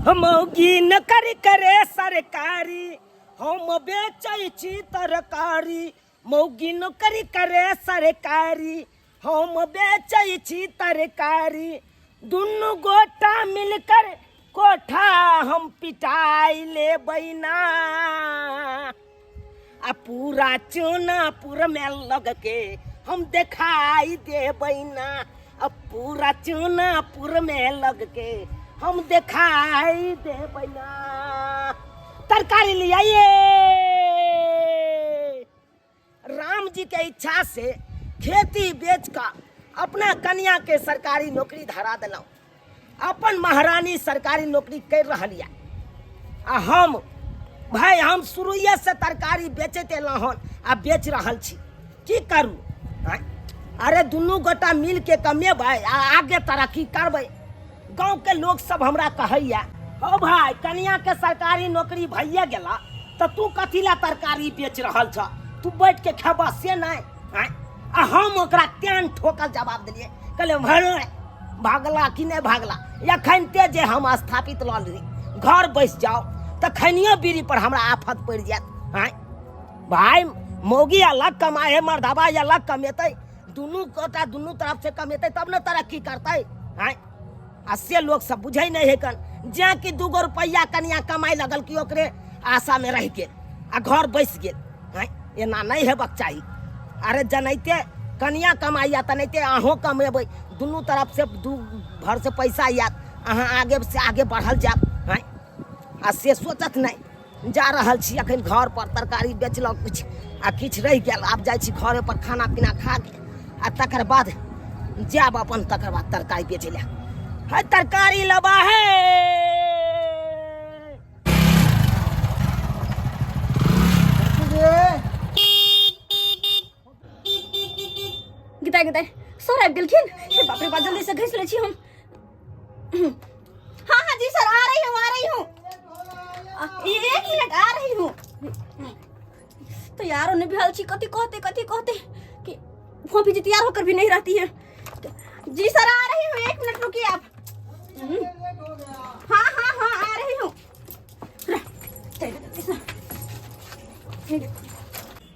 मौगी नौकरी करे सरकारी हम बेचै छी तरकारी। मौगी नौकरी करे सरकारी हम बेचै छी तरकारी। दुनू गोटा मिलकर कोठा हम पिटाई ले बैना। आ पूरा चूनापुर में लग के हम दिखाई दे बैना। अब पूरा चूनापुर में लग के हम दिखाई दे बैना। तरकारी ले आइए। राम जी के इच्छा से खेती बेच का अपना कन्या के सरकारी नौकरी धरा दिलौं। अपन महारानी सरकारी नौकरी कर रही है। आ हम भाई हम शुरुए से तरकारी बेचते एलहुँ आ बेच रहल छी। की करू? अरे दुनू गोटा मिल के कमेबै आ आगे तरक्की करबै। गांव के लोग सब हमरा कहैया हो भाई कन्या के सरकारी नौकरी भइए गेला तो तू कथी ला तरकारी बेच रहल छ? तू बैठ के खेबा से नहीं। आ हम ओकरा त्यान ठोकल जवाब दिलिए। कहले भागला कि नहीं भागला? एखन ते जे हम स्थापित ल ली घर बैस जाओ तो खनियो बीड़ी पर हमरा आफत पड़ जात। भाई मौगी अलग कमाए मर्दबा अलग कमेते। दुनू गोटा दुनू तरफ से कमेते तब न तरक्की करते। आ से लोग सब बुझे नहीं है कन जा कि 2 रुपया कनिया कमाई लगल कि ओकरे आशा में रह गेल आ घर बैस गेल। एना नहीं हेबक चाहिए। अरे जनैते कनिया कमाइया तनैते अहों कमेबै। दुनू तरफ से दू भर से पैसा आयत अहाँ आगे से आगे बढ़ल जाब। आ से सोचत नहीं जा रहल छी अखन घर पर तरकारी बेचलक कुछ आ किछ रह गेल। आब जाइ छी घरे पर खाना पीना खा के आ तकर बाद जाब अपन तकर बाद तरकारी बेचे ले। है तरकारी लबा है। गीता सर आबि गेलखिन। हे बाप रे बा जल्दी से घिस ले छी हम। हाँ हाँ जी सर आ रही हूँ। एक मिनट आ रही हूँ। तो यारों ने भी हलची कथी कहते कि वो भी तैयार होकर भी नहीं रहती है। जी सर आ रही हूँ, 1 मिनट रुकिए आप। हाँ आ रही हूँ।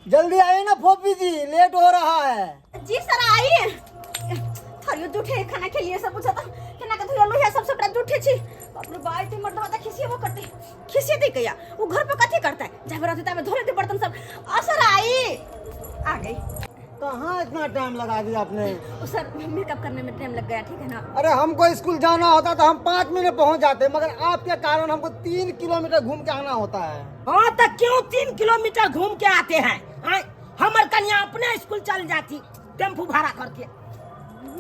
जल्दी आइए ना फोफी जी, लेट हो रहा है। जी सर आइए। थोड़ी जूठे खाना के लिए सब पूछा था कि ना कथु लोग है सबसे बड़ा जूठे छी। बाप रे बाई ते मर्द होता खिसिए वो करते। खिसिए दे कया वो घर पे कथी करता है? जब रहते में धोले थे बर्तन सब। सर आई आ गई। कहाँ इतना टाइम लगा दिया आपने? सर मेकअप करने में टाइम लग गया, ठीक है ना? अरे हमको स्कूल जाना होता तो हम 5 मिनट पहुँच जाते, मगर आपके कारण हमको 3 किलोमीटर घूम के आना होता है। हाँ तो क्यों 3 किलोमीटर घूम के आते हैं? हमार कन्या अपने स्कूल चल जाती टेम्पू भाड़ा करके।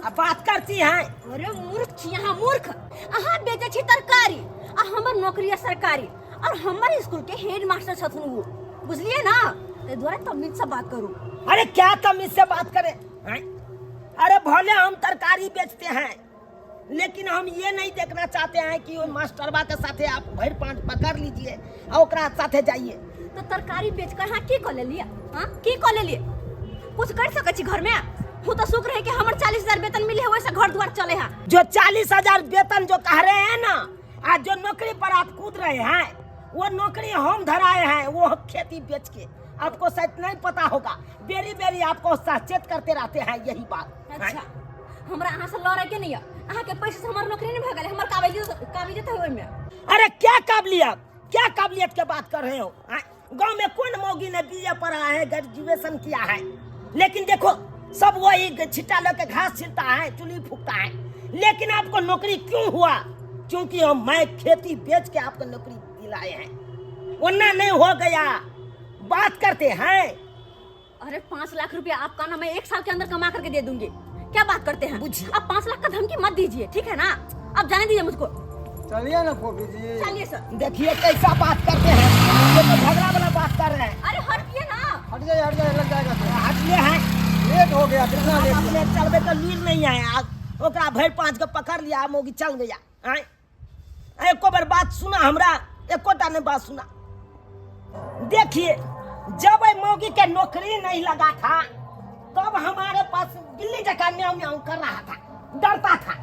अब बात करती है। अरे मूर्ख छी यहाँ मूर्ख। अहाँ बेचे छी तरकारी आ हमर नौकरी है सरकारी और हमारे स्कूल के हेड मास्टर छथुन वो, बुझलिए ना? ते द्वारा तमीज से बात करूं। अरे क्या तमीज से बात करें? अरे भले हम तरकारी बेचते हैं लेकिन हम ये नहीं देखना चाहते हैं कि मास्टरबा के साथे आप भर पांच पकड़ लीजिए और ओकरा साथे जाइए। तो तरकारी बेचकर हाँ की कर लिए? हाँ की कर लिए? कुछ कर सके छी घर में? वो तो सुख रहे कि हमर 40,000 वेतन मिले है वैसा घर द्वार चले हैं। जो 40,000 वेतन जो कह रहे हैं ना, आज जो नौकरी पर आप कूद रहे हैं वो नौकरी हम धराए हैं। वो खेती बेच के आपको शायद नहीं पता होगा। बेरी आपको सचेत करते रहते हैं यही बात। अच्छा हमरा अहाँ से लड़े के नहीं है। अहाँ के पैसे से हमार नौकरी नहीं भागल, हमार काबिलियत है ओइ में। अरे क्या काबिलियत के बात कर रहे हो? गांव में कौन मौगी ने बीए पढ़ा है, ग्रेजुएशन किया है? लेकिन देखो सब वही छिट्टा लेके घास छिलता है, चुली फूकता है। लेकिन आपको नौकरी क्यों हुआ? क्योंकि मैं खेती बेच के आपको नौकरी दिलाए हैं, वरना नहीं हो गया। बात करते हैं। अरे 5 लाख रुपया आपका ना मैं 1 साल के अंदर कमा करके दे दूंगी। क्या बात करते हैं? अब 5 लाख का धमकी मत दीजिए, ठीक है ना? अब जाने दीजिए मुझको। चलिए ना फोफी जी। चलिए सर। देखिए कैसा बात करते हैं। ये तो झगड़ा वाला बात कर रहे हैं। अरे हटिए ना। हट जाइए लग जाएगा। हटिए हैं। लेट हो गया, कितना लेट? अपने चलबे तो नींद नहीं आया। ओकरा भर 5 के पकड़ लिया, मौगी चल गया। एको बार बात सुना हमरा? एकोटा ने बात सुना। देखिए जब मौगी के नौकरी नहीं लगा था तब हमारे पास बिल्ली जका म्याऊं म्याऊं कर रहा था, डरता था।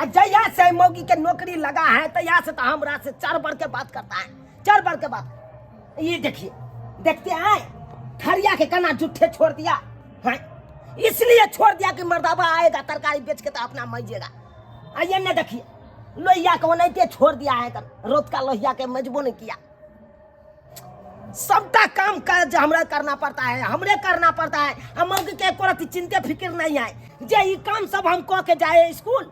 और जया से मौगी के नौकरी लगा है तैया से तो हमरा से 4 बार के बात करता है, 4 बार के बात। ये देखिए, देखते हैं खरिया के कना जुट्ठे छोड़ दिया है, इसलिए छोड़ दिया कि मर्दाबा आएगा तरकारी बेच के तो अपना मजेगा। आइए न देखिए लोहिया को नहीं छोड़ दिया है, रोज का लोहिया के मजबू नहीं किया। सबका काम काज हमरा करना पड़ता है, हमरे करना पड़ता है। हम के कोई चिंता फिक्र नहीं है, जे ये काम सब हम कह के जाए स्कूल।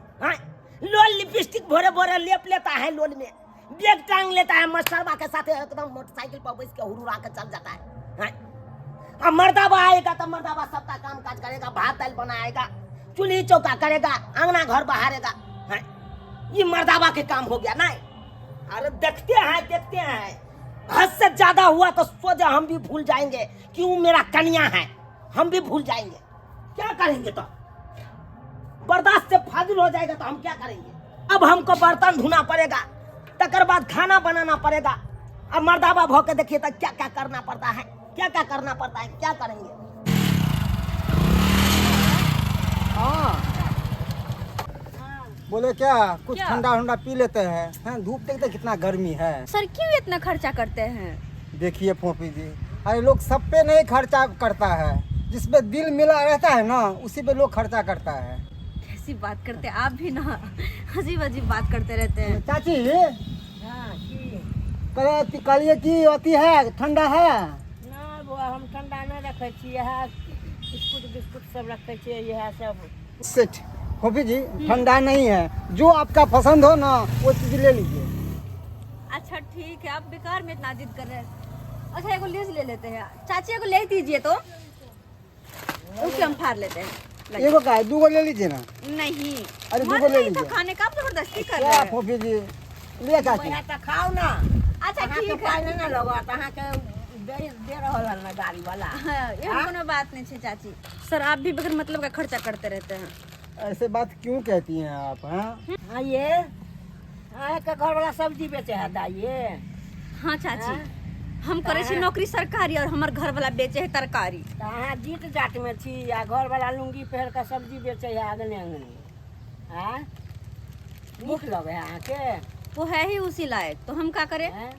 लोल लिपस्टिक भोरे भोरे लेप लेता है, लोल में बैग टांग लेता है, मास्टरबा के साथ एकदम मोटरसाइकिल पर बैठ के हुरुरा के चल जाता है। अब मर्दाबा आएगा तो मर्दाबा सबका काम काज करेगा, भात दाल बनाएगा, चूल्ही चौका करेगा, अंगना घर बहारेगा। ये मर्दाबा के काम हो गया ना। अरे देखते हैं हद से ज्यादा हुआ तो सोचा हम भी भूल जाएंगे कि वो मेरा कन्या है, हम भी भूल जाएंगे। क्या करेंगे तो बर्दाश्त से फाजिल हो जाएगा तो हम क्या करेंगे। अब हमको बर्तन धोना पड़ेगा, तकर बाद खाना बनाना पड़ेगा। अब मर्दाबा भौ के देखिए तो क्या क्या करना पड़ता है, क्या क्या करना पड़ता है, क्या करेंगे। हाँ बोले क्या कुछ ठंडा ठंडा पी लेते हैं, धूप देखते कितना गर्मी है। सर क्यों इतना खर्चा करते हैं? देखिए फोफी जी, अरे लोग सब पे नहीं खर्चा करता है, जिसपे दिल मिला रहता है ना उसी पे लोग खर्चा करता है। कैसी बात करते हैं आप भी ना, अजीब अजीब बात करते रहते हैं। चाची कहलिए की अति है, ठंडा है ना बुआ, हम ठंडा नहीं रखे छी, यह बिस्कुट बिस्कुट सब रखे छी, यह सब। सेठ फोफी जी ठंडा नहीं है, जो आपका पसंद हो ना वो चीज ले लीजिए। अच्छा ठीक है, आप बेकार में इतना जिद कर रहे हैं। अच्छा एगो लीज ले लेते हैं, चाची को ले दीजिए तो उसके हम फाड़ लेते हैं। एगो का है, 2 ले लीजिए ना। नहीं अरे मन 2 ले नहीं तो लीजिए। खाने का आप जबरदस्ती कर रहे क्या हैं। फोफी जी लिया चाची। यहाँ तो खाओ ना। अच्छा अहाँ के ठीक पाई है, ना लगा तो अहाँ के दे रहल है ना गाड़ी वाला। हाँ, ये कोनो बात नहीं है चाची। सर आप भी बगैर मतलब का खर्चा करते रहते हैं। ऐसे बात क्यों कहती हैं आप? हाँ ये के घर वाला सब्जी बेचे है दाइए। हाँ चाची, हम करे छी नौकरी सरकारी और हमार घर वाला बेचे है तरकारी। तो अहाँ जीत जाट में छी या घर वाला लुंगी पहन के सब्जी बेचे है आंगने आंगने। हाँ भूख लगे है अहाँ के? वो है ही उसी लायक, तो हम क्या करें? हैं?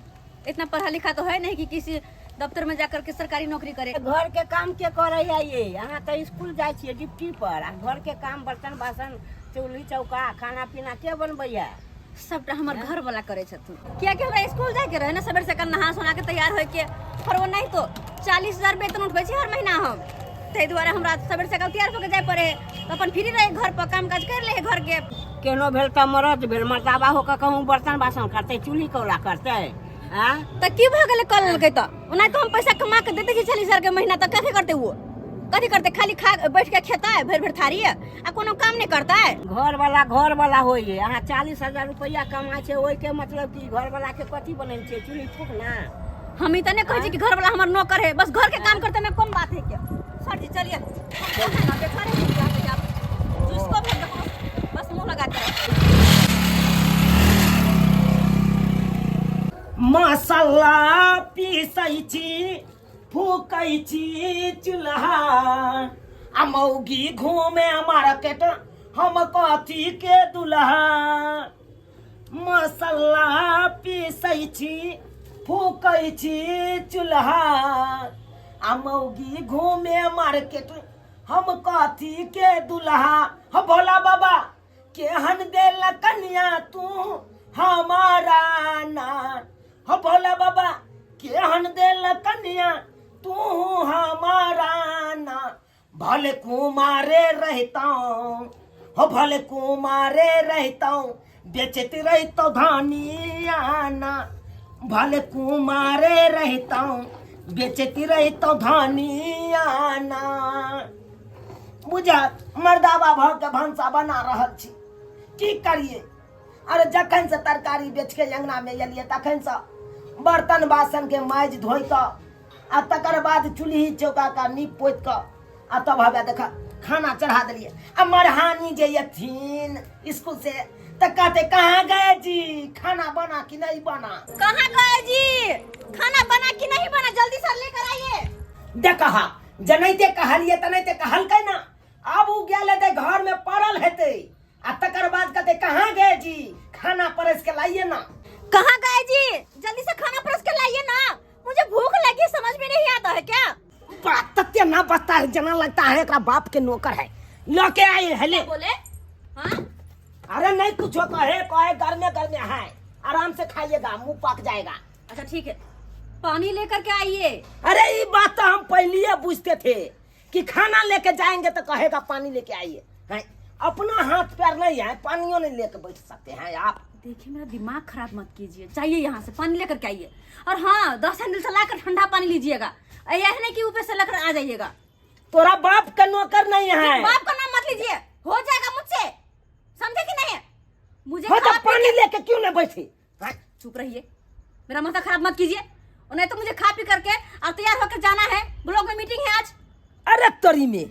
इतना पढ़ा लिखा तो है नहीं कि किसी दफ्तर में जाकर के सरकारी नौकरी करे। घर के काम के करे है ये? अहाँ तो स्कूल जाए छियै ड्यूटी पर, आ घर के काम बर्तन बासन चूल्ही चौका खाना पीना के बनबैया? सबटा हमार घर वाला करे छथुन। क्या कि हमरा स्कूल जाए के रहे ना, सवेर से कल नहा सोना के तैयार होय के, पर वो नहीं तो 40,000 वेतन उठबै छी हर महीना हम। तै दुआरे हमरा सवेर से कल तैयार होके जाय पड़े, तो अपन फ्री रहे घर पर काम काज कर ले घर के। केनो भेल त मरद भेल, मर्दाबा होकर कहूँ बर्तन बासन करते, चूल्ही कौला करते। हाँ त की भ गेले कल लगे त ओना तो हम पैसा कमा के देते छी 40,000 के महीना, त कथि करते वो? कथि करते? खाली खा बैठ के खाता है, भर भर थारी है, आ कोनो काम नहीं करता है। घर वाला होइए। अहाँ 40,000 रुपया कमाए छे, ओइ के मतलब कि घर वाला के कथी बनेल छे? चूल्ही फूक ना। हम ई त नहीं कहै छी कि घर वाला हमर नौकर है, बस घर के काम करते में कम बात है क्या? सर जी चलिए ना, देखा रहे हैं यहाँ पे आप जिसको भी देखो बस मुंह लगाते रहो। मसाला पीसै छी, फूकै छी चूल्हा, आ मौगी घूमे मार्केट, हम कथी के दुल्हा। मसाला पीसै छी, फूकै छी चूल्हा, आ मौगी घूमे मार्केट, हम कथी के दुल्हा। हो भोला बाबा केहन देल कन्या तू हमारा ना। हो भोला बाबा केहन देल कन्या तू हमारा ना। भले कुमारे रहता हो, भले कुमारे रहता, बेचत रहता धानिया ना। भले कुमारे रहता, बेचत रहता धानिया ना। बुझा मर्दाबा भाव के भंसा बना रहल छी, की करिए। अरे जखन से तरकारी बेच के अंगना में एलिए तखन से बर्तन बासन के माइज धोइ के, आ तकर बाद चूल्ही चौका का नीप पोत के, आ तब हवे देखा खाना चढ़ा दिलिए। अब मरहानी जे यथिन स्कूल से तो कहते कहाँ गए जी, खाना बना कि नहीं बना? कहाँ गए जी? खाना बना कि नहीं बना? जल्दी से लेकर आइए। देखा जनैते कहलिए तनैते कहलकै ना। अब उ गेल हेतै घर में पड़ल हेतै, आ तकर बाद कहते कहाँ गए जी, खाना परस के लाइए ना। कहाँ गए जी, जल्दी से खाना परस के लाइए ना, मुझे भूख लगी, समझ में नहीं आता है क्या? बात तत्ते ना बचता है, जना लगता है एकरा बाप के नौकर है, लौके आए है ले। बोले हाँ? अरे नहीं कुछ कहे घर में है, आराम से खाइएगा, मुंह पक जाएगा। अच्छा ठीक है, पानी लेकर के आइए। अरे ये बात तो हम पहले पूछते थे कि खाना लेके जाएंगे तो कहेगा पानी लेके आइए, हैं? अपना हाथ पैर नहीं है, पानियों नहीं लेके बैठ सकते हैं आप। देखिए मेरा दिमाग खराब मत कीजिए, चाहिए यहाँ से पानी लेकर के आइए। और हाँ 10 हैंडल चलाकर ठंडा पानी लीजिएगा, यह नहीं कि ऊपर से लेकर आ जाइएगा। तोरा बाप का नौकर नहीं है। बाप का नाम मत लीजिए, हो जाएगा मुझसे, समझे कि नहीं? मुझे हो तो पानी लेके क्यों नहीं बैठी? चुप रहिए, मेरा माथा खराब मत कीजिए, और नहीं तो मुझे खा पी करके और तैयार होकर जाना है, ब्लॉक में मीटिंग है आज। अरे तोरी में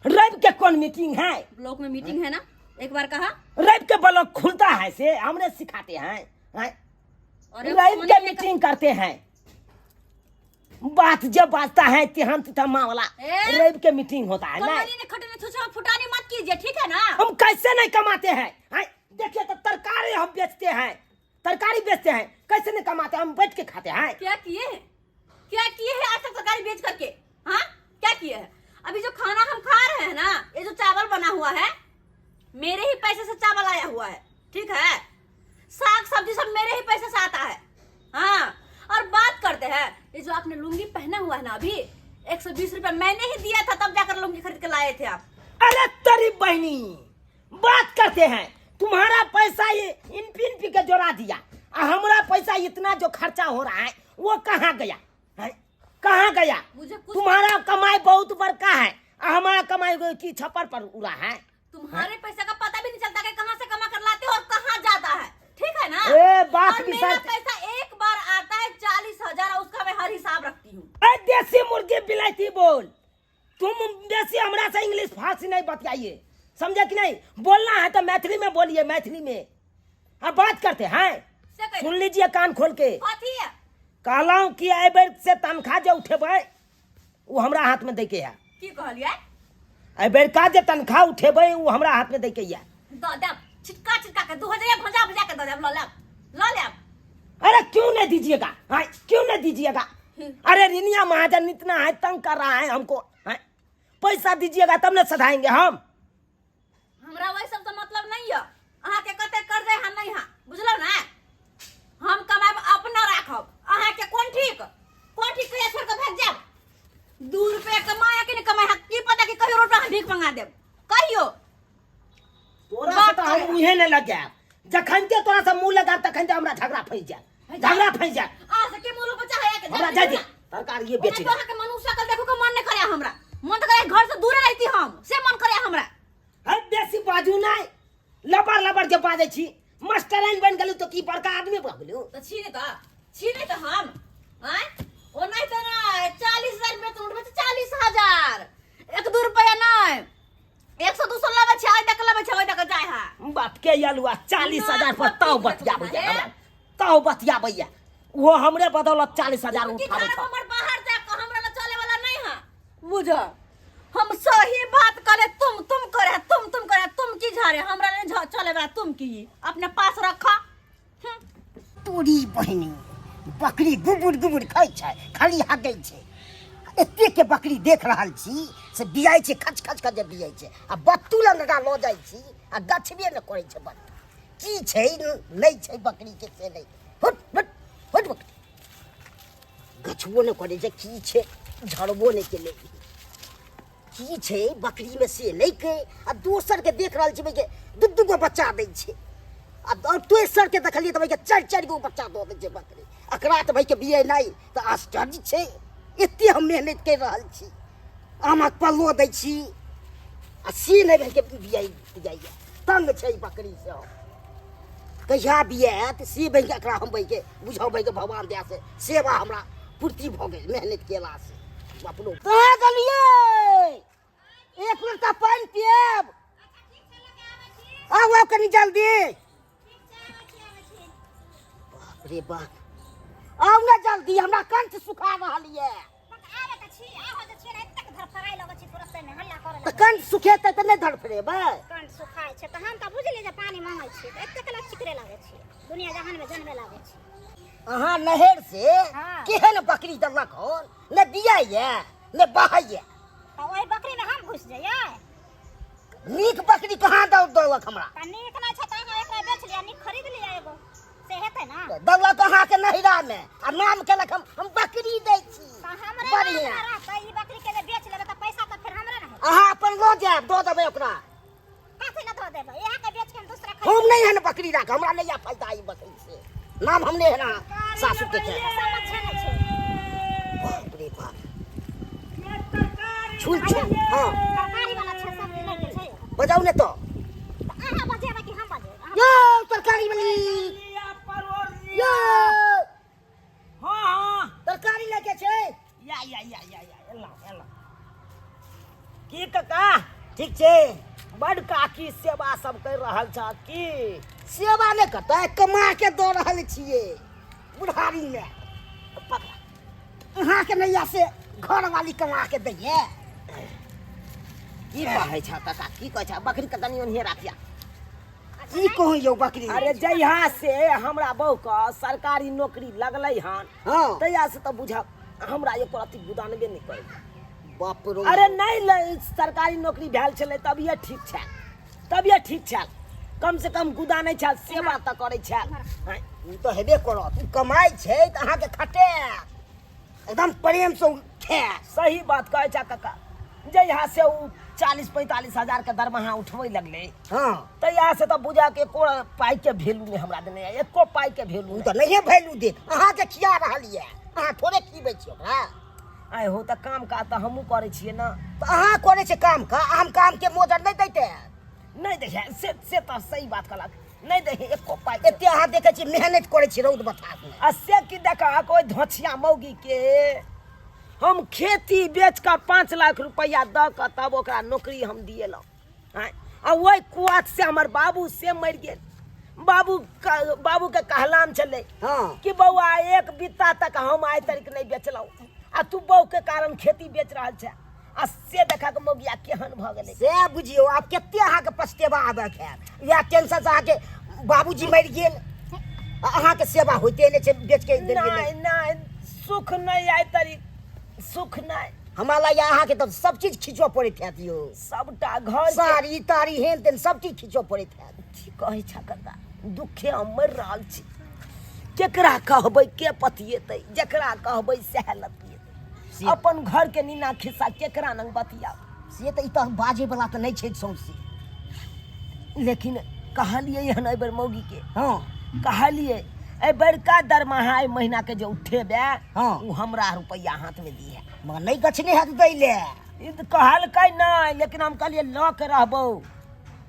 रवि के कौन मीटिंग है? ब्लॉक में मीटिंग है ना, एक बार कहा। रवि के ब्लॉक खुलता है से हमने सिखाते हैं, रवि के मीटिंग करते हैं। बात जब बाजता है तिहम तितमा वाला रवि के मीटिंग होता है ना। फुटानी मत कीजिए, ठीक है ना? हम कैसे नहीं कमाते हैं? देखिए तो तरकारी हम बेचते हैं, तरकारी बेचते हैं, कैसे नहीं कमाते? हम बैठ के खाते हैं। क्या किए हैं, क्या किए हैं आज तक तरकारी बेच करके? हाँ क्या किए हैं? अभी जो खाना हम खा रहे हैं ना, ये जो चावल बना हुआ है, मेरे ही पैसे से चावल आया हुआ है, ठीक है? साग सब्जी सब मेरे ही पैसे से आता है। हाँ, और बात करते हैं, ये जो आपने लुंगी पहना हुआ है ना, अभी 120 रुपए मैंने ही दिया था, तब जाकर लुंगी खरीद के लाए थे आप। अरे तेरी बहनी, बात करते हैं, तुम्हारा पैसा ये इन के जोड़ा दिया, हमारा पैसा इतना जो खर्चा हो रहा है वो कहाँ गया है? कहाँ गया? तुम्हारा कमाई बहुत बड़का है, हमारा कमाई की छप्पर पर उड़ा है। तुम्हारे पैसा का पता भी नहीं चलता कि कहाँ से कमा कर लाते हो और कहाँ जाता है, ठीक है ना? बात और मेरा पैसा एक बार आता है 40,000, उसका मैं हर हिसाब रखती हूँ। देसी मुर्गी बिलाती बोल, तुम देसी हमरा से इंग्लिश फारसी नहीं बतियाइए, समझे कि नहीं? बोलना है तो मैथिली में बोलिए, मैथिली में हम बात करते हैं। सुन लीजिए कान खोल के, कहलाऊं कि एबर से तनख्वाह जो उठेबै वो हमरा हाथ में दे के है। की कहलिए? एबर का जे तनख्वाह उठेबै वो हमरा हाथ में दे के है। दब छिटका छिटका के 2000 भजा भजा के दब ला ले। अरे क्यों नहीं दीजिएगा? क्यों नहीं दीजिएगा? अरे रिनिया महाजन इतना है, तंग कर रहा है हमको, पैसा दीजिएगा तब न सधाएंगे हम। हमरा वही सब तो मतलब नहीं है, अहाँ के कते कर दे हम नहीं, हाँ बुझलो ना? हम कमाब अपना राखब, अहाँ के कौन ठीक कहिया छोड़ के भाग जाब? 2 रुपया कमाया कि नहीं कमाया, की पता कि कहियो रोटा हम भीख मंगा देब, कहियो। तोरा से तो हम मुँहे नहीं लग गया, जखन के तोरा से मुँह लगा तखन हमरा झगड़ा फंस जाए, झगड़ा फंस जाए। आ से के मुंह बचा है के हमरा जाय दे, सरकार ये बेचे। तोरा के मनुष्य कल देखो के मन नहीं करे, हमरा मन तो करे घर से दूर रहती, हम से मन करे हमरा। है बेसी बाजू नहीं, लबर लबर जे बाजे छी, मास्टराइन बन गेलू तो की बड़का आदमी बन गेलू। तो छीने तो हम हैं ओ नहीं तो ना 40,000 में तो 40,000, 1-2 रुपया नहीं, 100-200 लावे छै, ओइ तक जाय है। बाप के यलुआ 40,000 पर ताव बतिया भैया, ताव बतिया भैया, वो हमरे बदौलत 40,000 उठावे छ। हमर बाहर जा के हमरा ल चले वाला नहीं है, बुझ? हम सही बात करे, तुम करे, तुम करे, तुम की झारे, हमरा नहीं चले वाला, तुम की अपने पास रखा। तोरी बहिनी बकरी गुबुर खाई छै, खाली हागै छै, एते के बकरी देख रहल छी से बियाई छै, खच खच के जे बियाई छै, आ बत्तू लंगा ल जाइ छी आ गछबे न करै छै बत्तू। की छै लै छै बकरी के से लै, हट बकरी गछबो न करै छै, की छै झड़बो नहि के लै, की छै बकरी में से लै के आ दोसर के देख रहल छी भाई के 2 गो बच्चा दै छै, आ तेसर के देखलिए तो भाई के 4 गो बच्चा दो दै छै बकरी। एकरा तो भाई के बिये नहीं तो आश्चर्य छै, एते हम मेहनत कर रहल छी, आमक पल्लो दै छी आ से नहीं भाई के बिये तंग छै बकरी से। कहिया बियात से भाई एकरा हम भाई के बुझाओ भाई के भगवान दया से सेवा हमरा पूर्ति भ गेल मेहनत केला से। अपनो कहाँ गलिए? एक लोटा पानी पियब, आओ कनी जल्दी। बाप रे बाप, आओ ना जल्दी, हमरा कंठ सुखा रहल ये। धरफराई लगै छी तुरंत में हल्ला करे तो कंठ सुखेते तो नहीं धड़फड़ेबै। कंठ सुखाय छै त हम त बुझलिए जे पानी मांगै छी त एते कला चिकरे लागै छी दुनिया जहान में जन्मे लागै छी। अहाँ नहर से हाँ। केहन बकरी दलक हन, ने दिया ये ने बहाइए। त ओही बकरी में हम घुस जाइए नीक बकरी कहाँ दलक हमरा। त नीक नै छै त अहाँ एकरा बेच लिया नीक खरीद लिया एगो से हेतै ना। दलक अहाँ के नहिरा में आ नाम केलक हम बकरी दै छी। त हमरे बढ़िया। त ई बकरी के जे बेच लेबै त पैसा त फिर हमरे ना हेतै। अहाँ अपन लो जाए दो देबै ओकरा। कथि ल दो देबै यहाँ के बेच के हम दूसरा हम नहीं है ना बकरी राख, हमरा नहीं आ फायदा ई बकरी से। नाम हमने है ना सासू के ये है। समझ छै नै छै बाप रे बाप। छुल छुल हाँ तरकारी वाला छै सब ले के छै बजाऊ ने तो। त अहाँ बजेबै कि हम बजेबै यो तरकारी वाली यो हाँ तरकारी लेके छे। या एला एला की काका ठीक छे। बड़ काकी सेवा सब कर रहल छ की सेवा नहीं करता कमा के दो रहल छिए बुढ़ारी में। पकड़ा अहाँ के नैया से घर वाली कमा के दैये। की कहै छ काका की कहै छ बकरी के तनी ओनहे राखिया। की कहू यो बकरी। अरे जहिया से हमरा बहू का सरकारी नौकरी लगलै हन हाँ तहिया से तो बुझा हमरा एको रति गुदानबे नहीं करे। बाप रो। अरे नहीं सरकारी नौकरी भेल छलै तभिए ठीक छै तभिए ठीक छै कम से कम गुदानै छै सेवा त करै छै। हाँ, उ तो हेबे करत उ कमाई छै त अहाँ के खटे एकदम प्रेम से खे। सही बात कहै छै काका। जहिया से उ 40-45 हजार के दरमाहा उठबै लगलै हाँ तहिया से तो बुझा के एको पाई के वैल्यू नहीं हमरा देने है, एको पाई के वैल्यू उ तो नहीं वैल्यू दे अहाँ के खिया रहल ये अहाँ थोड़े खीबै छी ओकरा। आय हो त काम का त हमहू करे छिए ना। तो अहाँ करे छे काम का हम काम के मोजर नहीं दैते। नहीं देखे से तो सही बात कहलक नहीं देखे एको पाई एते अहाँ देखे छी मेहनत करे छी रौद बसात में। आ से की देखा कोई धोछिया मौगी के हम खेती बेच कर 5 लाख रुपया द के तब ओकरा नौकरी हम दिएलौ। आ वही कुआत से हमर बाबू से मर गेल। बाबू के कहलाम चले हाँ कि बउआ एक बित्ता तक हम आइ तक नहीं बेचलौ आ तू बहू के कारण खेती बेच रहल छै। आ से देखा के मौगिया केहन भ गेलै। से बुझियो आब केते अहाँ के पछतेवा आबे है या टेंशन से अहाँ के बाबूजी मर गेल आ अहाँ के सेवा होते नहीं छे बेच के देलिए नहीं नहीं सुख नहीं आइ तरी सुख नहीं हमारा या अहाँ के तो सब चीज खींचो पड़े है दियो सबटा घर के साड़ी तारी हेन तेन सब चीज खींचो पड़े है। कहै छ कका दुखे हम मर रहल छी केकरा कहबै के पतिएतै जकरा कहबै सएह लतिएतै अपन घर के नीना खिस्सा केकरा नंग बतिया। से तो इतना बाजे वाला तो नहीं छे सौंसे। लेकिन कहलिए हन एहि बेर मौगी के हाँ कहलिए ए बड़का दरमाहा ए महीना के जो उठेबे हाँ। उ हमरा रुपया हाथ में दिए। मगर नहीं गछने है दै ले ई त कहलकै नहीं लेकिन हम कहलिए ल के रहबौ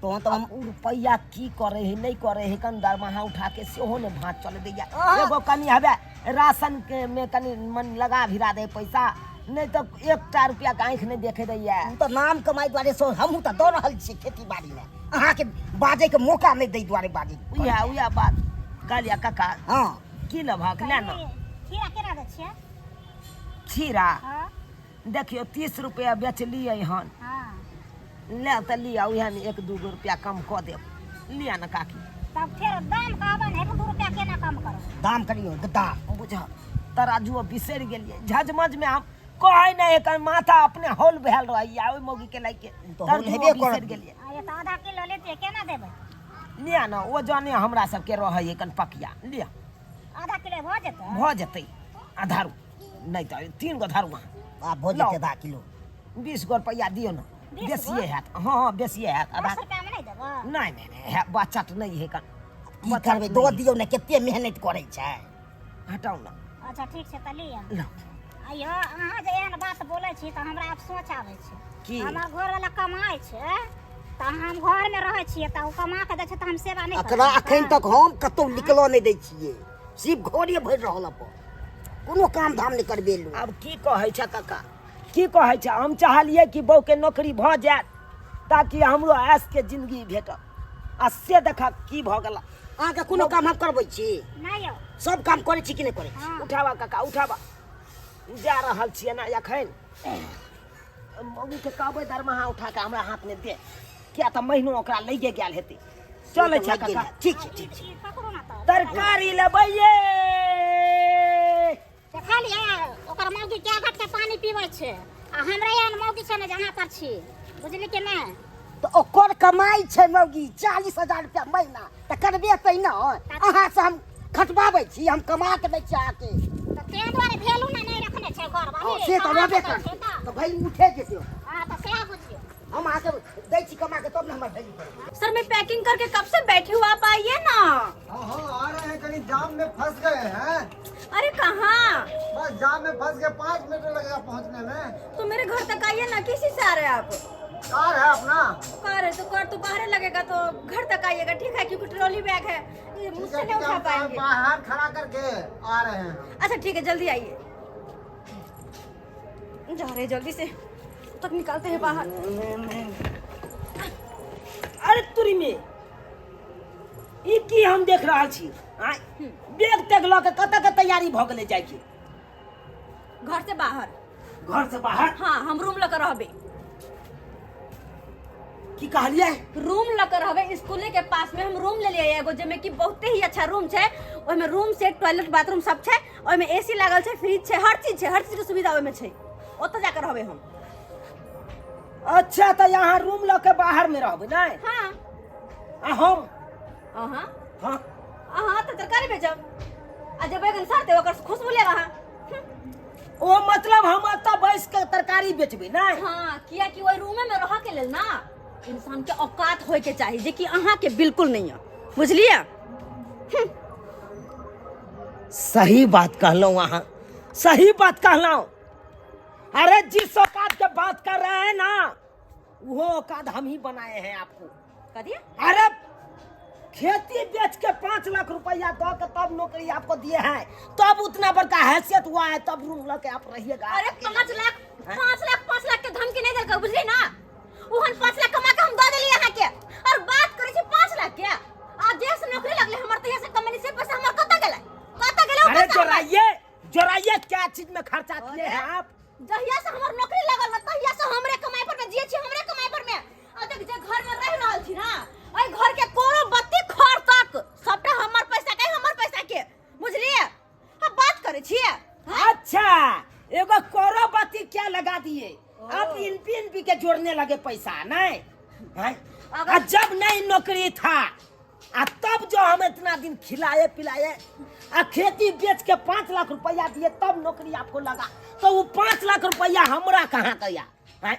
तो हम उ रुपया की करे है नहीं करे है कन दरमाहा उठा के सेहो ने भात चल दैया। आहा। एगो कनी हबे राशन के में कनी मन लगा भिरा दे पैसा नहीं तो 1 रुपया के आँख नहीं देखे दैया। हम तो नाम कमाई द्वारे सो हम तो दौड़ रहल छी खेती बाड़ी में अहाँ के बाजे के मौका नहीं दै द्वारे बाजी। उया बात कहलिया काका हाँ की लभक ले ना खीरा केना दै छियै खीरा हां देखियो 30 रुपया बेच लिए हन हां ले त लिया उहे में 1-2 रुपया कम क देब लिया ना काकी। तब फिर दाम कहबै ने 1-2 रुपया केना कम करब दाम करियो दाम बुझ तराजुओ बिसरि गेलिए झजमज में हम कहै नहीं एकर माथा अपने हौल भेल रहैया ओइ मौगी के लाइके तो हौल तराजुओ हेबे बिसरि करत। गेलिए। आ ये त आधा किलो लेते केना देबै लिया ना ओ जाने हमरा सबके रहै कन पकिया लिया आधा किलो भ जेतै भ जेतै आधारू नहीं तो 3 गो धारू आप भोज लो। के आधा किलो 20 गो रुपया दियो ना 20 बेसिए हैत हाँ बेसिए हैत आधा 10 रुपया में नहीं देबै नहीं बचत नहीं है कन की करबे दो दियो ने केते मेहनत करे छै। हटाऊ ना अच्छा ठीक छै त लिया लो अयो अहाँ जे एहन बात बोलै छी त हमरा अफसोस आबै छै की हमर घर वाला कमाइ छै त हम घर में रहै छियै त उ कमा के दै छै त हम सेवा नहीं अकरा अखन तक हम कतौ निकलो नहीं दै छियै सिर्फ घरे भर रहल अपन कोनो काम धाम नहीं करबेलू। अब की कहै छ काका की कहै छ हम चाहलिए कि बहू के नौकरी भ जाए ताकि हमरो ऐश के जिंदगी भेटत आ से देखा की भ गेला। अहाँ के कोनो काम हम करबै छी नहीं यौ सब काम करे छी कि नहीं करे छी। हाँ। उठावा काका उठावा जा रहल छियै ना एखन मौगी के कहबै दरमाहा उठा के हमरा हाथ में दे, क्या तो महीनो ओकरा लैगे गेल हेतै। चल अच्छा काका, ठीक छै ठीक छै। पकड़ो ना तो तरकारी लेबै ये। देखा लिया ओकर मौगी क्या घट के पानी पीबै छै आ हमरा यहाँ मौगी छै ने जहाँ पर छी, बुझली कि नहीं? तो ओकर कमाई छै मौगी 40,000 रुपया महीना, तो करबे तै न। अहाँ से हम खटबाबै छी, हम कमा के दै छी आके। तो तें द्वारे भेलू ना नहीं रखने छै घर वाली। से तो रहबे कर, तो भाई उठे के दियो, हां तो से बुझियो। हम आके दै छी कमा के, तब न हमर भेजी पड़े। सर मैं पैकिंग करके कब से बैठी हूँ, आप आइए ना। हाँ आ रहे हैं, कहीं जाम में फंस गए हैं। अरे कहाँ? बस जाम में फंस गए, 5 मिनट लगेगा पहुंचने में। तो मेरे घर तक आइए ना, किसी से आ रहे हैं आप? कार है अपना। कार है तो कार तो बाहर लगेगा, तो घर तक आइएगा, ठीक है? क्योंकि ट्रॉली बैग है, ये मुझसे नहीं उठा पाएंगे। बाहर खड़ा करके आ रहे हैं। अच्छा ठीक है, जल्दी आइए। जा रहे हैं जल्दी से, तब तक निकालते हैं बाहर। अरे तुरी में ई की हम देख रहल छी, आय बैग तैग लऽ के कतऽ के तैयारी भऽ गेलै जाय के? घर से बाहर। घर से बाहर? हाँ, हम रूम लेकर रहबे। की कहलियै? रूम लेकर रहबे, स्कूले के पास में हम रूम ले लिए एगो, जेमे कि बहुते ही अच्छा रूम छै। ओहिमे रूम से टॉयलेट बाथरूम सब छै, ओहिमे एसी लागल छै, फ्रिज छै, हर चीज छै, हर चीज के सुविधा ओहिमे छै। ओतऽ जाकर रहबे हम। अच्छा तो यहाँ रूम लऽ के बाहर में रहबै नै? हाँ आ हम? अहाँ हाँ अहाँ तो तरकारी बेचब, आ जब बैगन सारते ओकर खुशबू ले रहा। ओ मतलब हम एतऽ बैस के तरकारी बेचबै नै? हाँ, किया कि ओहि रूमे में रह के लेल ना इंसान के औकात होय के चाहिए, जे कि अहाँ के बिल्कुल नहीं है, बुझलिए? सही बात कहलौं अहाँ, सही बात कहलौं। अरे जिस औकात के बात कर रहे हैं ना, वो औकात हम ही बनाए हैं आपको। कह दिया? अरे खेती बेच के 5 लाख रुपया दो के तब नौकरी आपको दिए हैं, तब उतना बड़का हैसियत हुआ है, तब रूम लेके आप रहिएगा। अरे 5 लाख के धमकी नहीं देलकर, बुझली ना? ओहन 5 लाख कमा के हम दे देली यहाँ के, और बात करे छी 5 लाख के। आ देश से नौकरी लगले हमर, तो यहाँ से कंपनी से पैसा हमर कत गेलै? अरे जोराइए क्या चीज में खर्चा किए हैं आप? जहिया से हमर नौकरी लगल ना, तहिया से हमरे कमाई पर में जिए छी, हमरे कमाई पर में। आ देख जे घर में रह रहल छी ना, ओइ घर के कोनो बत्ती खर तक सबटा हमर पैसा के, हमर पैसा के, बुझलिए? हम बात करे छी। अच्छा एगो कोरो बाती क्या लगा दिए आप? इनपी के जोड़ने लगे पैसा नहीं हैं? और जब नहीं नौकरी था आ तब जो हम इतना दिन खिलाए पिलाए आ खेती बेच के 5 लाख रुपया दिए, तब नौकरी आपको लगा, तो वो 5 लाख रुपया हमरा कहाँ गया हैं?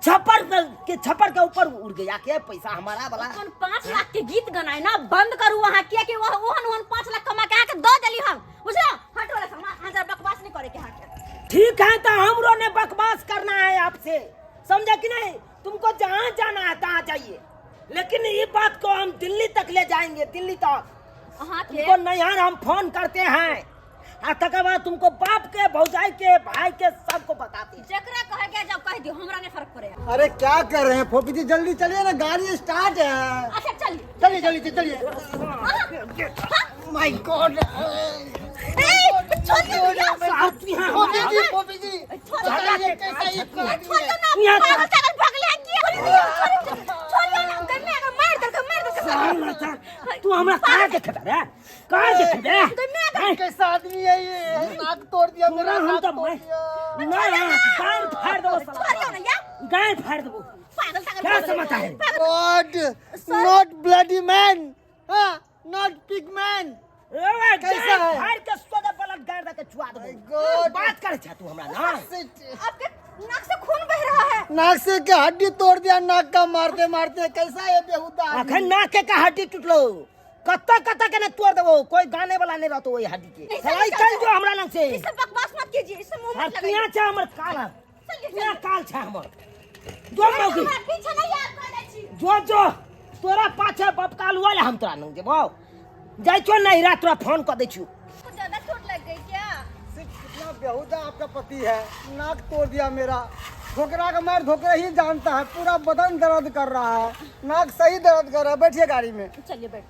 छप्पर के ऊपर उड़ गया क्या पैसा हमारा वाला? 5 लाख के गीत गनाए ना बंद करू वहां, किया कि ओहन 5 लाख कमा के आके दे देली हम, बुझलो? हट वाला हमरा बकवास नहीं करे के हट। ठीक है तो हमरो ने बकवास करना है आपसे, समझा कि नहीं? तुमको जहाँ जाना है तहाँ जाइए, लेकिन ये बात को हम दिल्ली तक ले जाएंगे, दिल्ली तक। तुमको नैहर हम फोन करते हैं, और तकर बाद तुमको बाप के, भौजाई के, भाई के सबको बताते हैं। जकरा कहे के जब कह दियो, हमरा नहीं फर्क पड़ेगा। अरे क्या कर रहे हैं फोफी जी, जल्दी चलिए ना, गाड़ी स्टार्ट है। अच्छा चलिए चलिए जल्दी चलिए। माय गॉड, फोफी जी बताइए कैसा ये तू हमरा कहाँ देखे रे? कहाँ देखे रे? कैसा आदमी है ये, नाक तोड़ दिया मेरा, हम नाक तो तोड़ दिया। नहीं गाय फाड़ दो, गाय फाड़ दो। क्या समझता है? God, not bloody man, not pig man. कैसा है? फाड़ के सोदे पलट गाड़ दे के छुआ दो। God. बात करे छे तू हमरा ना? आपके नाक से खून बह रहा है। नाक से क्या हड्डी तोड़ दिया, नाक का मारते मारते। कैसा है बेहुदा आदमी? अखन नाक के हड्डी टूटलो, कत्ता के ने तोड़ देबो, कोई गाने वाला नहीं रहतो ओई हड्डी के। चल चल जो हमरा लग से। इससे बकवास मत कीजिए, इससे मुंह मत लगाइए। हटिया छे हमर काल, हटिया काल छे हमर। जो मौगी हमरा पीछे नहीं याद कर दै छी। जो तोरा पाछे बपकाल वाला हम तोरा नंग देबो। जाई छो नहीं रात तोरा फोन कर दै छु। कुछ ज्यादा चोट लग गई क्या? कितना बेहुदा आपका पति है, नाक तोड़ दिया मेरा। ठोकरा का मार ठोकरा ही जानता है, पूरा बदन दर्द कर रहा है, नाक सही दर्द कर रहा है। बैठिए गाड़ी में। चलिए बैठ।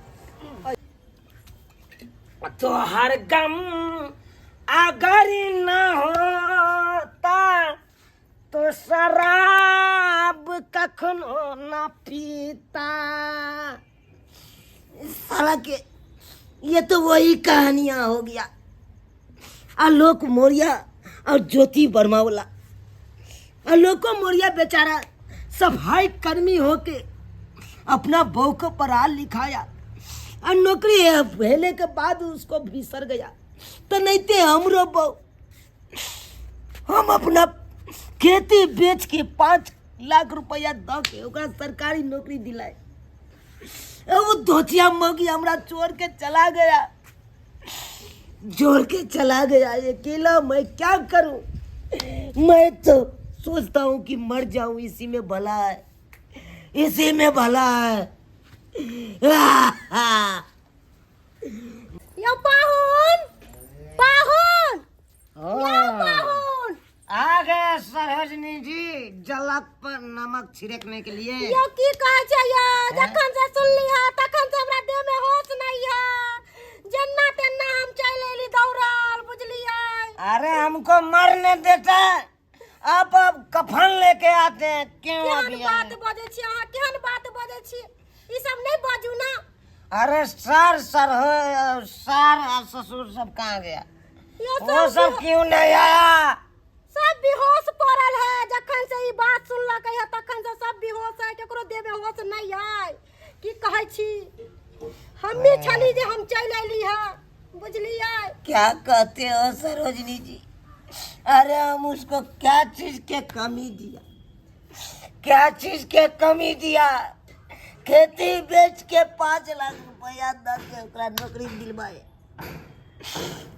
तो हर गम अगर न होता तो शराब कखनो ना पीता। साला के ये तो वही कहानियां हो गया। आलोक मौर्य और ज्योति वर्मावला। आलोक मौर्य बेचारा सफाई कर्मी होके अपना बहू को पढ़ा लिखाया और नौकरी भेले के बाद उसको बिसर गया। तो नहीं ते हमरो बहू हम अपना खेती बेच के 5 लाख रुपया द के ओकरा सरकारी नौकरी दिलाए। वो धोतिया मौगी हमरा छोड़ के चला गया, जोड़ के चला गया। अकेला मैं क्या करूं? मैं तो सोचता हूँ कि मर जाऊं, इसी में भला है, इसी में भला है। यो पाहुन, पाहुन, यो पाहुन। आ गए सरोजनी जी जलक पर नमक छिड़कने के लिए। यो की कहे छै यो? जखन से सुनली है तखन से हमरा देह में होश नहीं है। जन्ना तेन्ना हम चल एली दौड़ल, बुझलिए? अरे हमको मरने देता है, आप अब कफन लेके आते हैं क्यों? केहन अभी बात आए? बजे छी अहाँ? केहन बात बजे छी? ई सब नहीं बाजू ना। अरे सर हो, सार और ससुर सब कहाँ गया? यो वो सब क्यों नहीं आया? सब बेहोश पड़ल है। जखन से ई बात सुनलक है तखन से सब बेहोश है। केकरो देह में होश नहीं है। की कहे छी? हम्मी छली जे हम चल एली है, बुझलिए? क्या कहते हो सरोजनी जी? अरे हम उसको क्या चीज के कमी दिया, क्या चीज के कमी दिया? खेती बेच के 5 लाख रुपया द के ओकरा नौकरी दिलवाए।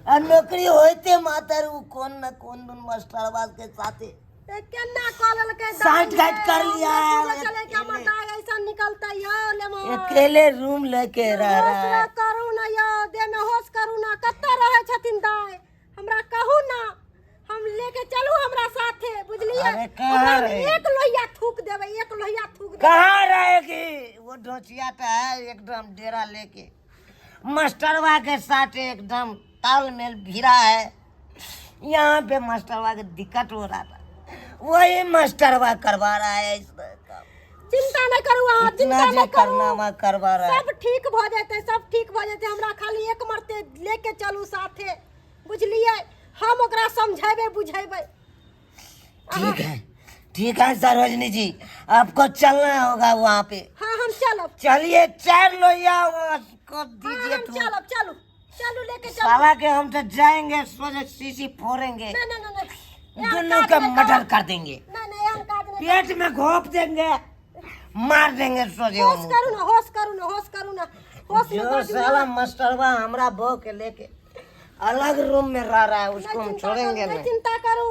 और नौकरी होते मातर वो कौन न कौन मास्टरवा के साथे केना कॉलल के साइड गाइड कर लिया है। चले के हमर दाग ऐसा निकलता है ले मोर। अकेले रूम लेके रह रहा है। होश करू ना यो, देह में होश करू ना। कत्ते रहे छथिन दाय? हमरा कहू ना, हम लेके चलू हमरा साथे, बुझलिए? अरे कहाँ रहे? एक लोहिया थूक देबै, एक लोहिया थूक देबै। कहाँ रहेगी वो? ढोचिया तो है एकदम डेरा लेके मास्टरवा के साथ एकदम तालमेल भिड़ा है। यहाँ पे मास्टरवा के दिक्कत हो रहा था, वही मास्टरवा करवा रहा है इस काम। चिंता नहीं करू अहाँ, चिंता इतना नहीं जो करू। करना मैं करवा रहा है। सब ठीक भ जेते, सब ठीक भ जेते। हमरा खाली एक मरते लेके चलू साथे, बुझलिए? हम ओकरा समझेबे बुझेबे। ठीक है सरोजनी जी, आपको चलना होगा वहाँ पे। हाँ हम चलब। चलिए 4 लोहिया को दीजिए। हम चलब, चलू चलू लेके चलू। साला के हम तो जाएंगे सोचे शीशी फोड़ेंगे, नहीं नहीं नहीं दोनों का मर्डर कर देंगे, नहीं नहीं हम काज नहीं। पेट में घोप देंगे, मार देंगे सोचे। होश करू ना, होश करू ना, होश करू ना, होश में जो बाजू साला ना। मास्टरवा हमरा बहू के लेके अलग रूम में रह रहा है उसको हम छोड़ेंगे नहीं नहीं, चिंता करू,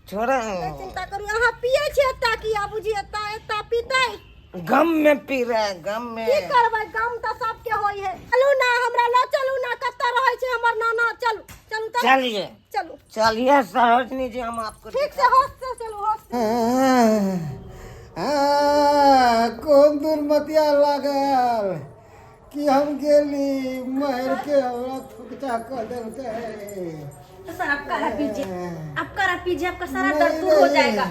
छोड़ेंगे नहीं चिंता करू। यहाँ पिए छे एता किया बुझिए? एता एता पीते गम में पी रहे हैं, गम में। की करबै? गम तो सबके होई है। चलू ना हमरा ला, चलू ना। कत्ता रहे छे हमर नाना? चलू चलू तो चलिए चलू। चलिए सरोजनी जी, हम आपको ठीक से होश से चलू, होश से। कौन दुर्मतिया लागल कि हम गेली मर के हमरा थुकचा कर देलकै। तो सर आप करा पीजिए, आप करा पीजिए, आपका सारा नहीं, दर्द दूर हो नहीं। जाएगा।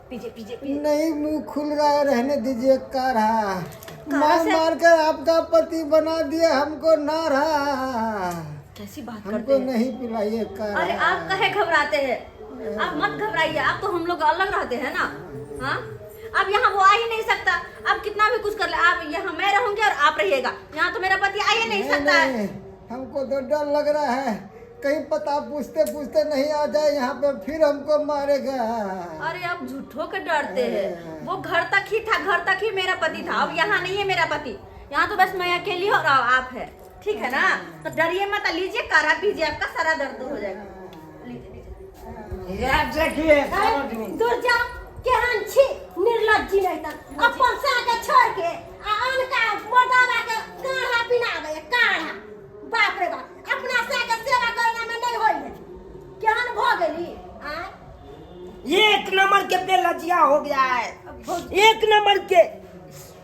पीजिए पीजिए पीजिए। नहीं, मुंह खुल रहा है, रहने दीजिए। काढ़ा मार से- मार कर आपका पति बना दिया हमको नारा। कैसी बात करते हमको हैं? नहीं पिलाइए काढ़ा। अरे आप कहे घबराते हैं? आप मत घबराइए, आप तो हम लोग अलग रहते हैं ना। हाँ, अब यहाँ वो आ ही नहीं सकता। आप कितना भी कुछ कर ले, आप यहाँ मैं रहूंगी और आप रहिएगा। यहाँ तो मेरा पति आ ही नहीं सकता है। नहीं, हमको तो डर लग रहा है कहीं पता पूछते पूछते नहीं आ जाए यहाँ पे, फिर हमको मारेगा। अरे आप झूठों के डरते हैं। वो घर तक ही था, घर तक ही मेरा पति था। अब यहाँ नहीं है मेरा पति। यहाँ तो बस मैं अकेली और आप है, ठीक है ना? तो डरिए मत, लीजिए काढ़ा पीजिए, आपका सारा दर्द दूर हो जाएगा। लीजिए लीजिए। देखिए सरोजनी, दूर जाओ, केहन छी निर्लज्जी नहीं तक अपन से आके छोड़ के आन का मोटावा के काढ़ा पिनावे, काढ़ा। बाप रे बाप, अपना से आके सेवा करना में नहीं होई है। केहन भ गेली आ? ये 1 नंबर के बेलजिया हो गया है, 1 नंबर के।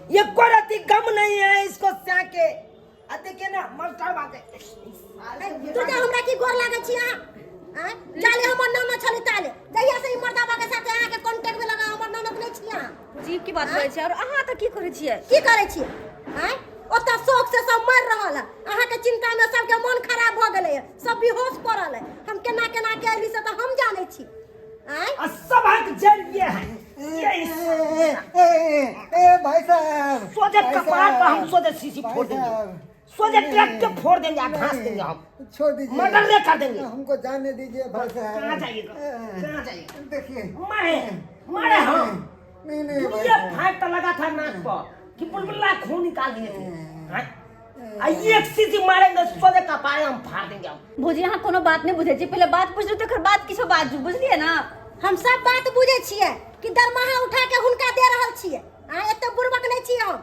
ये कोरती गम नहीं है इसको साके। आ देखिए ना मास्टरवा के तू जा हमरा की गोर लागे छी आ? जाले हमर नाम छली ताले जहिया से ई मर्दावा के साथे आके कांटेक्ट में लगा जीव की बात करै छी और अहाँ त की करै छियै की करै छियै हैं ओतऽ शौक से सब मर रहल है अहाँ के चिंता में सबके मन खराब भ गेलै है सब बेहोश पड़ल है हम केना केना के एली से त हम जानै छी हैं सब हाथ जल गया है ए भाई साहब सोचे भाई कपाट पर हम साहब, सोचे सीसी भाई फोड़ देंगे साहब, सोचे ट्रैक्टर फोड़ देंगे या घास देंगे हम छोड़ दीजिए मर्डर नहीं कर देंगे हमको जाने दीजिए भाई साहब कहाँ जाइएगा कहाँ जाइएगा देखिए मारे मारे हम नहीं नहीं भाई ये साहब फाइट तो लगा था नाक पर कि बुलबुला खून निकाल दिए थे हैं? आ एक सीसी मारेंगे सोचे कपारे हम फाड़ देंगे हम भौजी अहाँ कोनो बात नहीं बुझै छी पहले बात पूछलू तकर बाद किछो बाजू बुझलिए ना हम सब बात बुझे छियै कि दरमाहा उठा के हुनका दे रहल छियै आ एते बुरबक नहीं छियै हम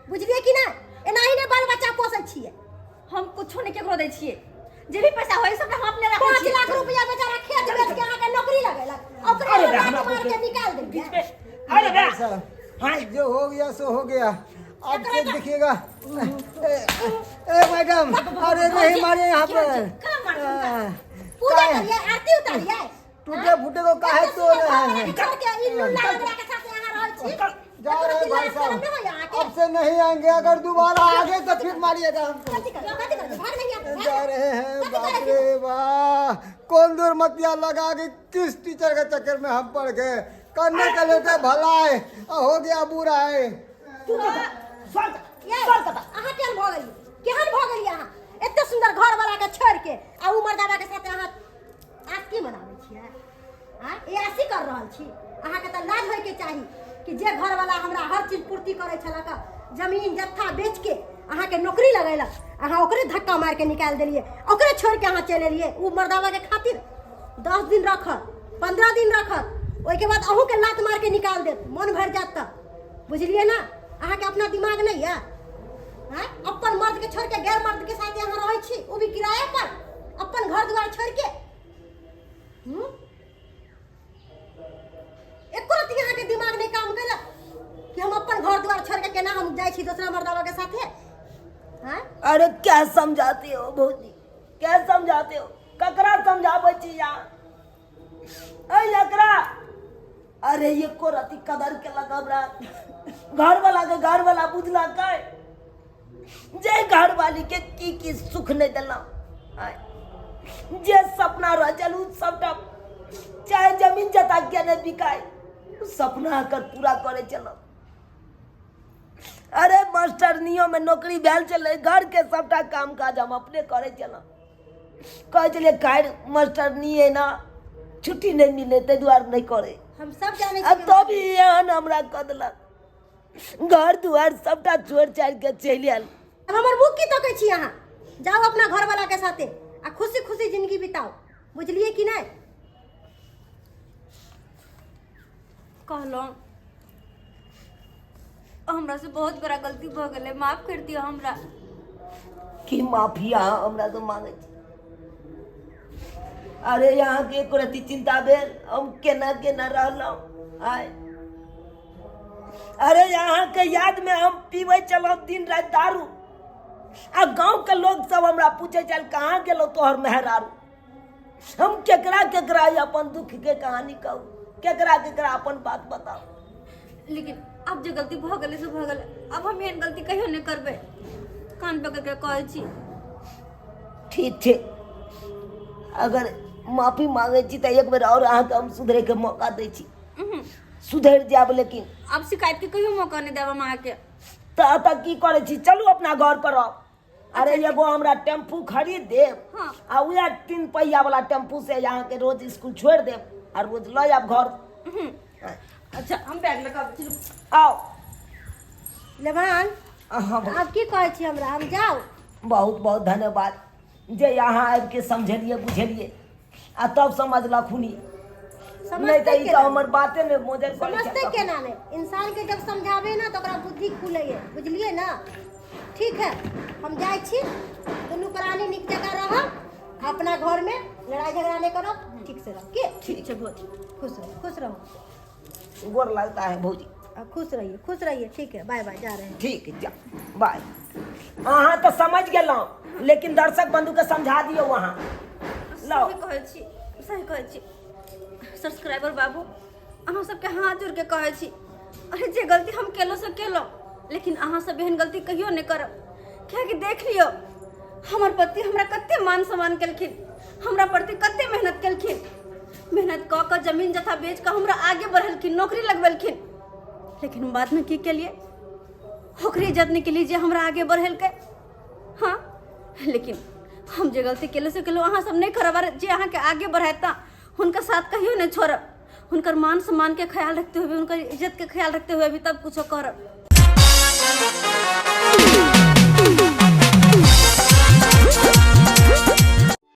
बुझलिए कि नहीं एनाही ने बाल बच्चा पोसै छियै हम कुछो नहीं केकरो दै छियै जे भी पैसा होय सब हम अपने रखै 5 छियै लाख रुपया बेचारा खेत बेच के अहाँ के नौकरी लगेलक ओकरा अरे हमरा हमरा मार के पूछे। निकाल बीच देंगे में अरे बे साहब हाँ जो हो गया सो हो गया अब से देखिएगा ए मैडम अरे नहीं मारिए यहाँ पर पूजा करिए आरती उतारिए टूटे फूटे को काहे तोड़ रहे हैं छोड़ के इन लुल्ला लगरा के साथ यहाँ रहै छी जा रहे हैं भाई साहब अब से नहीं आएंगे अगर दोबारा आगे तो फिर मारिएगा हमको कथी कर भाग नहीं आता जा रहे हैं बाप रे वाह कौन दूर मतिया लगा के किस टीचर के चक्कर में हम पड़ गए करने के लिए तो भला है और हो गया बुरा है ये अहाँ केहन भ गेली केहन भ गेली अहाँ एते सुंदर घर वाला के छोड़ के आ उमर दादा के साथ अहाँ आस्ती मनाबै छियै हां ये आस्ती कर रहल छी अहाँ के त लाज होय के चाही कि जे घर वाला हमरा हर चीज पूर्ति करे छलक जमीन जत्था बेच के अहाँ के नौकरी लगैलक अहाँ ओकरे धक्का मार के निकाल देलिए ओकरे छोड़ के अहाँ चल एलिए उ मर्दावा के खातिर 10 दिन रखत 15 दिन रखत ओइ के बाद अहू के लात मार के निकाल देत मन भर जात त बुझलिए ना अहाँ के अपना दिमाग नहीं है हैं अपन मर्द के छोड़ के गैर मर्द के साथ यहाँ रहै छी वो भी किराए पर अपन घर द्वार छोड़ के एको रति यहाँ के दिमाग नहीं काम कैलक कि हम अपन घर द्वार छोड़ के केना हम जाय छी दूसरा मर्दावा के साथे हैं अरे क्या समझाते हो भौजी क्या समझाते हो ककरा समझाबै छी यार ऐ एकरा अरे ये को रति कदर के लगबरा घर वाला बुझला कै जे घर वाली के की सुख नहीं दिला जे सपना रह चलू सबटा चाहे जमीन जता के नहीं बिकाए सपना कर पूरा करे चलो अरे मास्टरनियों में नौकरी भेल चले घर के सबटा काम काज हम अपने करे चलो कहे चलिए कायर मास्टरनी है ना छुट्टी नहीं मिले ते द्वार नहीं करे हम सब जाने अब तो भी यहाँ हमरा कदलक घर दुआर सबटा छोड़ छाड़ के चलि आयल अब हमर मुख की तकै छी अहाँ जाओ अपना घर वाला के साथे आ खुशी खुशी जिंदगी बिताओ बुझलिए कि नहीं कहलौं हमरा से बहुत बड़ा गलती भ गेलै माफ कर दियो हमरा की माफिया हमरा तो मांगे छी अरे यहाँ के एको रति चिंता भेल हम केना केना रहलौं आय अरे यहाँ के याद में हम पीबै चलो दिन रात दारू आ गांव के लोग सब हमरा पूछे चल कहाँ गेलो तोहर मेहरारू हम केकरा केकरा अपन दुख के कहानी कहू केकरा अपन बात बताओ लेकिन अब जो गलती भ गेलै से भ गेलै अब हम एहन गलती कहियो नहीं करबै कान पकड़ के कहै छी ठीक छै अगर माफी मांगे छी तो एक बेर और अहाँके हम सुधरे के मौका दै छी सुधर जाब लेकिन अब शिकायत के कहियो मौका नहीं देब माँ के तऽ की करे छी चलू अपना घर पर आओ अरे एगो हमरा टेम्पू खरीद देब हाँ। आ वह 3 पहिया वाला टेम्पू से यहाँ के रोज स्कूल छोड़ देब और रोज लो आब घर अच्छा हम बैग लगा चलू आओ लेबान हाँ अब की कहै छी हमरा हम जाओ बहुत बहुत धन्यवाद जे यहाँ आबि के समझलिए बुझलिए आ तब समझलक हुनी नहीं तो ई तो हमर बाते में मोजर समझते केना नहीं इंसान के जब समझावे ना तो ओकरा बुद्धि खुले है बुझलिए ना ठीक है हम जाय छी दुनू प्राणी निक जगह रहब अपना घर में लड़ाई झगड़ा नहीं करो ठीक से रहो के ठीक है बहुत खुश रहो गोर लगता है भौजी खुश रहिए ठीक है बाय बाय जा रहे हैं ठीक है जा बाय अहाँ तो समझ गेलौं लेकिन दर्शक बंधु के समझा दियो वहाँ लो सही कहै छी सब्सक्राइबर बाबू अहाँ सबके हाथ जोड़ के कहै छी अरे जे गलती हम केलो से केलो, लेकिन अहाँ सब एहन गलती कहियो नहीं करब। क्या कि देख लियो हमर पति हमरा कते मान सम्मान केलखिन, हमरा प्रति कते मेहनत केलखिन, मेहनत कऽ कऽ जमीन जथा बेच कऽ हमरा आगे बढ़ेलखिन, नौकरी लगवेलखिन, लेकिन बाद में की केलिए? ओकरे इज्जत नहीं केलिए जे हमरा आगे बढ़ेलकै। हाँ, लेकिन हम जे गलती केले से केलो अहाँ सब नहीं करब। जे अहाँ के आगे बढ़ाता हुनका साथ कहियो नहीं छोड़ब, हुनकर मान सम्मान के ख्याल रखते हुए, उनकर इज्जत के ख्याल रखते हुए भी तब कुछ करब।